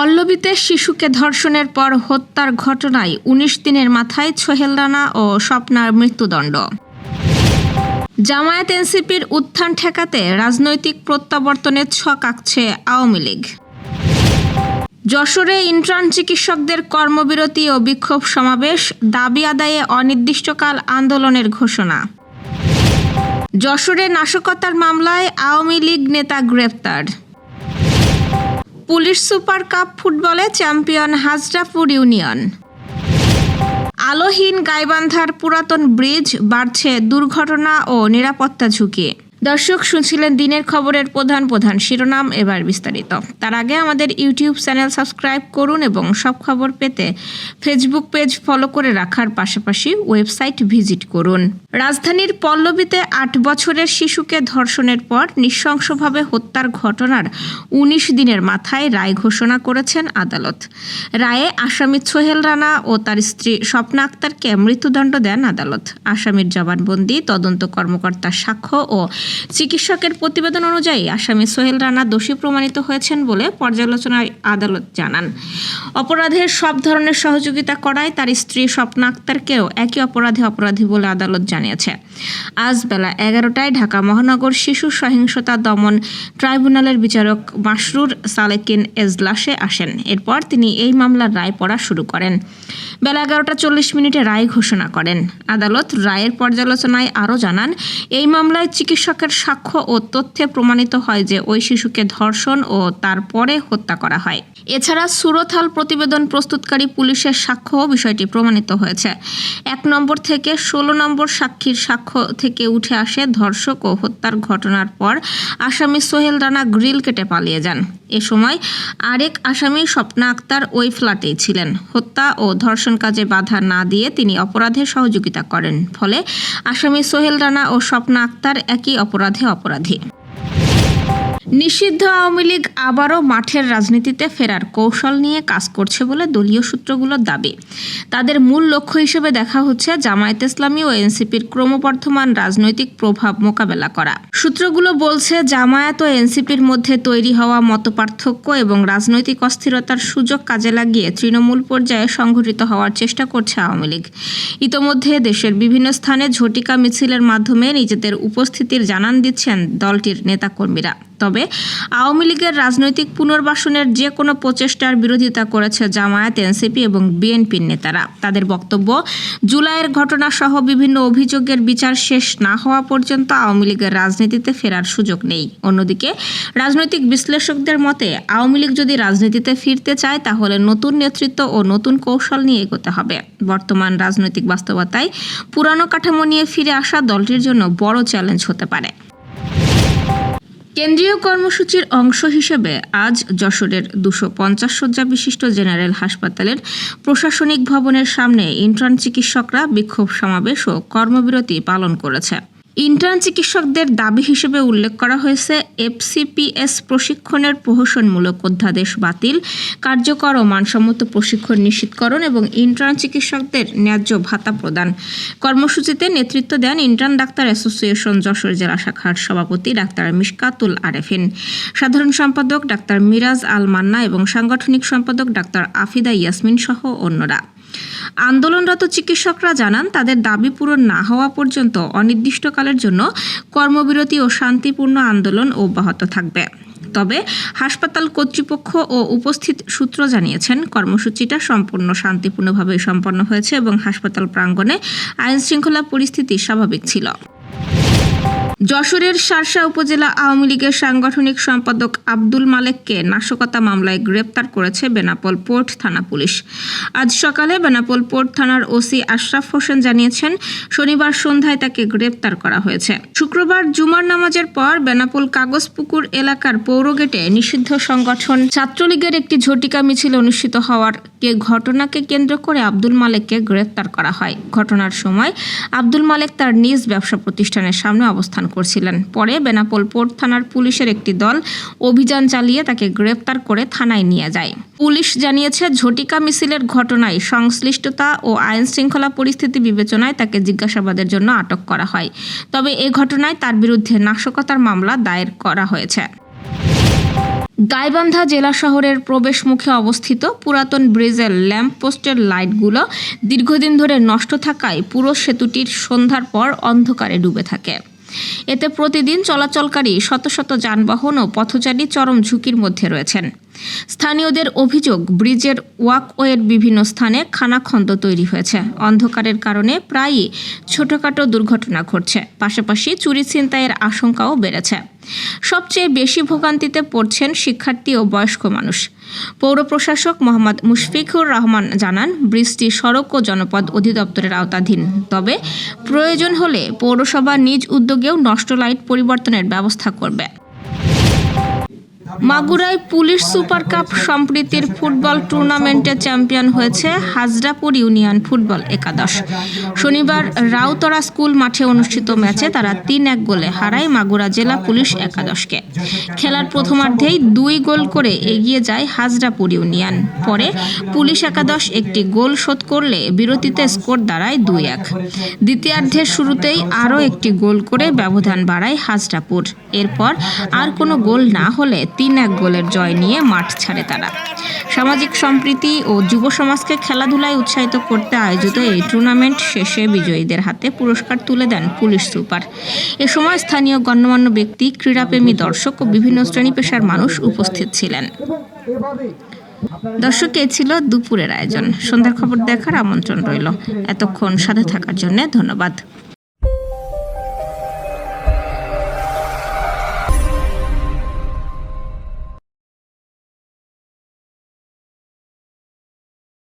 পল্লবীতে শিশুকে ধর্ষণের পর হত্যার ঘটনায় ১৯ দিনের মাথায় সোহেল রানা ও স্বপ্নার মৃত্যুদণ্ড। জামায়াত এনসিপির উত্থান ঠেকাতে রাজনৈতিক প্রত্যাবর্তনের ছক আঁকছে আওয়ামী লীগ। যশোরে ইন্টার্ন চিকিৎসকদের কর্মবিরতি ও বিক্ষোভ সমাবেশ, দাবি আদায়ে অনির্দিষ্টকাল আন্দোলনের ঘোষণা। যশোরে নাশকতার মামলায় আওয়ামী লীগ নেতা গ্রেপ্তার। পুলিশ সুপার কাপ ফুটবলে চ্যাম্পিয়ন হাজরাপুর ইউনিয়ন। আলোহীন গাইবান্ধার পুরাতন ব্রিজ, বাড়ছে দুর্ঘটনা ও নিরাপত্তা ঝুঁকি। দর্শক, শুনছিলেন দিনের খবরের প্রধান শিরোনাম, এবার বিস্তারিত। তার আগে আমাদের ইউটিউব চ্যানেল সাবস্ক্রাইব করুন এবং সব খবর পেতে ফেসবুক পেজ ফলো করে রাখার পাশাপাশি ওয়েবসাইট ভিজিট করুন। রাজধানীর পল্লবীতে ৮ বছরের শিশুকে ধর্ষণের পর নৃশংসভাবে হত্যার ঘটনার ১৯ দিনের মাথায় রায় ঘোষণা করেছেন আদালত। রায়ে আসামি সোহেল রানা ও তার স্ত্রী স্বপ্না আক্তারকে মৃত্যুদণ্ড দেন আদালত। আসামির জবানবন্দি, তদন্ত কর্মকর্তার সাক্ষ্য ও চিকিৎসকের প্রতিবেদন অনুযায়ী আসামি সোহেল রানা দোষী প্রমাণিত হয়েছেন বলে পর্যালোচনায় আদালত জানান। অপরাধের সব ধরনের সহযোগিতা করায় তার স্ত্রী স্বপ্না আক্তারকেও একই অপরাধী বলে আদালত জানিয়েছে। আজ বেলা ১১টায় ঢাকা মহানগর শিশু সহিংসতা দমন ট্রাইব্যুনালের বিচারক মাসরুর সালেকিন এজলাসে আসেন। এরপর তিনি এই মামলার রায় পড়া শুরু করেন। বেলা ১১টা ৪০ রায় ঘোষণা করেন। আদালত রায়ের পর্যালোচনায় আরও জানান, এই মামলায় চিকিৎসকের সাক্ষ্য ও তথ্যে প্রমাণিত হয় যে ওই শিশুকে ধর্ষণ ও তারপরে হত্যা করা হয়। এছাড়া সুরতহাল প্রতিবেদন প্রস্তুতকারী পুলিশের সাক্ষ্য বিষয়টি প্রমাণিত হয়েছে। ১ নম্বর থেকে ১৬ নম্বর সাক্ষীর সাক্ষ্য থেকে উঠে আসে ধর্ষক ও হত্যার ঘটনার পর আসামি সোহেল রানা গ্রিল কেটে পালিয়ে যান। এ সময় আরেক আসামি স্বপ্না আক্তার ওই ফ্ল্যাটেই ছিলেন। হত্যা ও ধর্ষণ কাজে বাধা না দিয়ে তিনি অপরাধে সহযোগিতা করেন। ফলে আসামি সোহেল রানা ও স্বপ্না আক্তার একই অপরাধী। নিষিদ্ধ আওয়ামী লীগ আবারও মাঠের রাজনীতিতে ফেরার কৌশল নিয়ে কাজ করছে বলে দলীয় সূত্রগুলোর দাবি। তাদের মূল লক্ষ্য হিসেবে দেখা হচ্ছে জামায়াত ইসলামী ও এনসিপির ক্রমবর্ধমান রাজনৈতিক প্রভাব মোকাবেলা করা। সূত্রগুলো বলছে, জামায়াত ও এনসিপির মধ্যে তৈরি হওয়া মতপার্থক্য এবং রাজনৈতিক অস্থিরতার সুযোগ কাজে লাগিয়ে তৃণমূল পর্যায়ে সংগঠিত হওয়ার চেষ্টা করছে আওয়ামী লীগ। ইতোমধ্যে দেশের বিভিন্ন স্থানে ঝটিকা মিছিলের মাধ্যমে নিজেদের উপস্থিতির জানান দিচ্ছেন দলটির নেতাকর্মীরা। তবে আওয়ামী লীগের রাজনৈতিক পুনর্বাসনের যে কোনো প্রচেষ্টার বিরোধিতা করেছে জামায়াত, এনসিপি এবং বিএনপির নেতারা। তাদের বক্তব্য, জুলাইয়ের ঘটনা সহ বিভিন্ন অভিযোগের বিচার শেষ না হওয়া পর্যন্ত আওয়ামী লীগের রাজনীতিতে ফেরার সুযোগ নেই। অন্যদিকে রাজনৈতিক বিশ্লেষকদের মতে, আওয়ামী লীগ যদি রাজনীতিতে ফিরতে চায় তাহলে নতুন নেতৃত্ব ও নতুন কৌশল নিয়ে এগোতে হবে। বর্তমান রাজনৈতিক বাস্তবতায় পুরানো কাঠামো নিয়ে ফিরে আসা দলটির জন্য বড় চ্যালেঞ্জ হতে পারে। কেন্দ্রীয় কর্মসূচির অংশ হিসেবে আজ যশোরের ২৫০ শয্যা বিশিষ্ট জেনারেল হাসপাতালের প্রশাসনিক ভবনের সামনে ইন্টার্ন চিকিৎসকরা বিক্ষোভ সমাবেশ ও কর্মবিরতি পালন করেছে। ইন্টার্ন চিকিৎসকদের দাবি হিসেবে উল্লেখ করা হয়েছে, এফসিপিএস প্রশিক্ষণের প্রহসনমূলক অধ্যাদেশ বাতিল, কার্যকর ও মানসম্মত প্রশিক্ষণ নিশ্চিতকরণ এবং ইন্টার্ন চিকিৎসকদের ন্যায্য ভাতা প্রদান। কর্মসূচিতে নেতৃত্ব দেন ইন্টার্ন ডাক্তার অ্যাসোসিয়েশন যশোর জেলা শাখার সভাপতি ডাক্তার মিশকাতুল আরেফিন, সাধারণ সম্পাদক ডাক্তার মিরাজ আল মান্না এবং সাংগঠনিক সম্পাদক ডাক্তার আফিদা ইয়াসমিন সহ অন্যরা। আন্দোলনরত চিকিৎসকরা জানান, তাদের দাবি পূরণ না হওয়া পর্যন্ত অনির্দিষ্টকালের জন্য কর্মবিরতি ও শান্তিপূর্ণ আন্দোলন অব্যাহত থাকবে। তবে হাসপাতাল কর্তৃপক্ষ ও উপস্থিত সূত্র জানিয়েছেন, কর্মসূচিটা সম্পূর্ণ শান্তিপূর্ণভাবে সম্পন্ন হয়েছে এবং হাসপাতাল প্রাঙ্গণে আইনশৃঙ্খলা পরিস্থিতি স্বাভাবিক ছিল। যশোরের শার্শা উপজেলা আওয়ামী লীগের সাংগঠনিক সম্পাদক আব্দুল মালেককে নাশকতা মামলায় গ্রেপ্তার করেছে বেনাপোল পোর্ট থানা পুলিশ। আজ সকালে বেনাপোল পোর্ট থানার ওসি আশরাফ হোসেন জানিয়েছেন, শনিবার সন্ধ্যায় তাকে গ্রেপ্তার করা হয়েছে। শুক্রবার জুমার নামাজের পর বেনাপোল কাগজপুকুর এলাকার পৌর গেটে নিষিদ্ধ সংগঠন ছাত্রলীগের একটি ঝটিকা মিছিল অনুষ্ঠিত হওয়ার ঘটনাকে কেন্দ্র করে আব্দুল মালেককে গ্রেপ্তার করা হয়। ঘটনার সময় আব্দুল মালেক তার নিজ ব্যবসা প্রতিষ্ঠানের সামনে অবস্থান করছিলেন। পরে বেনাপোল পোর্ট থানার পুলিশের একটি দল অভিযান চালিয়ে তাকে গ্রেপ্তার করে থানায় নিয়ে যায়। পুলিশ জানিয়েছে, ঝটিকা মিছিলের ঘটনায় সংশ্লিষ্টতা ও আইন শৃঙ্খলা পরিস্থিতি বিবেচনায় তাকে জিজ্ঞাসাবাদের জন্য আটক করা হয়। তবে এ ঘটনায় তার বিরুদ্ধে নাশকতার মামলা দায়ের করা হয়েছে। গাইবান্ধা জেলা শহরের প্রবেশ মুখে অবস্থিত পুরাতন ব্রিজের ল্যাম্পপোস্টের লাইটগুলো দীর্ঘদিন ধরে নষ্ট থাকায় পুরো সেতুটির সন্ধ্যার পর অন্ধকারে ডুবে থাকে। এতে প্রতিদিন চলাচলকারী শত শত যানবাহন ও পথচারী চরম ঝুঁকির মধ্যে রয়েছেন। স্থানীয়দের অভিযোগ, ব্রিজের ওয়াকওয়ের বিভিন্ন স্থানে খানাখন্দ তৈরি হয়েছে। অন্ধকারের কারণে প্রায়ই ছোটখাটো দুর্ঘটনা ঘটছে, পাশাপাশি চুরি ছিনতাইয়ের আশঙ্কাও বেড়েছে। সবচেয়ে বেশি ভোগান্তিতে পড়ছেন শিক্ষার্থী ও বয়স্ক মানুষ। পৌর প্রশাসক মোহাম্মদ মুশফিকুর রহমান জানান, ব্রিজটি সড়ক ও জনপদ অধিদপ্তরের আওতাধীন, তবে প্রয়োজন হলে পৌরসভা নিজ উদ্যোগেও নষ্ট লাইট পরিবর্তনের ব্যবস্থা করবে। মাগুরায় পুলিশ সুপার কাপ সম্প্রীতির ফুটবল টুর্নামেন্টে চ্যাম্পিয়ন হয়েছে হাজরাপুর ইউনিয়ন ফুটবল একাদশ। শনিবার রাউতরা স্কুল মাঠে অনুষ্ঠিত ম্যাচে তারা ৩-১ গোলে হারায় মাগুরা জেলা পুলিশ একাদশকে। খেলার প্রথমার্ধেই ২ গোল করে এগিয়ে যায় হাজরাপুর ইউনিয়ন। পরে পুলিশ একাদশ একটি গোল শোধ করলে বিরতিতে স্কোর দাঁড়ায় ২-১। দ্বিতীয়ার্ধের শুরুতেই আরও একটি গোল করে ব্যবধান বাড়ায় হাজরাপুর। এরপর আর কোনো গোল না হলে ৩-১ গোলের জয় নিয়ে মাঠ ছাড়ে তারা। সামাজিক সম্প্রীতি ও যুব সমাজকে খেলাধুলায় উৎসাহিত করতে আয়োজিত এই টুর্নামেন্ট শেষে বিজয়ীদের হাতে পুরস্কার তুলে দেন পুলিশ সুপার। এ সময় স্থানীয় গণ্যমান্য ব্যক্তি, ক্রীড়াপ্রেমী দর্শক ও বিভিন্ন শ্রেণী পেশার মানুষ উপস্থিত ছিলেন। দর্শক, এ ছিল দুপুরের আয়োজন। সন্ধ্যার খবর দেখার আমন্ত্রণ রইল। এতক্ষণ সাথে থাকার জন্য ধন্যবাদ।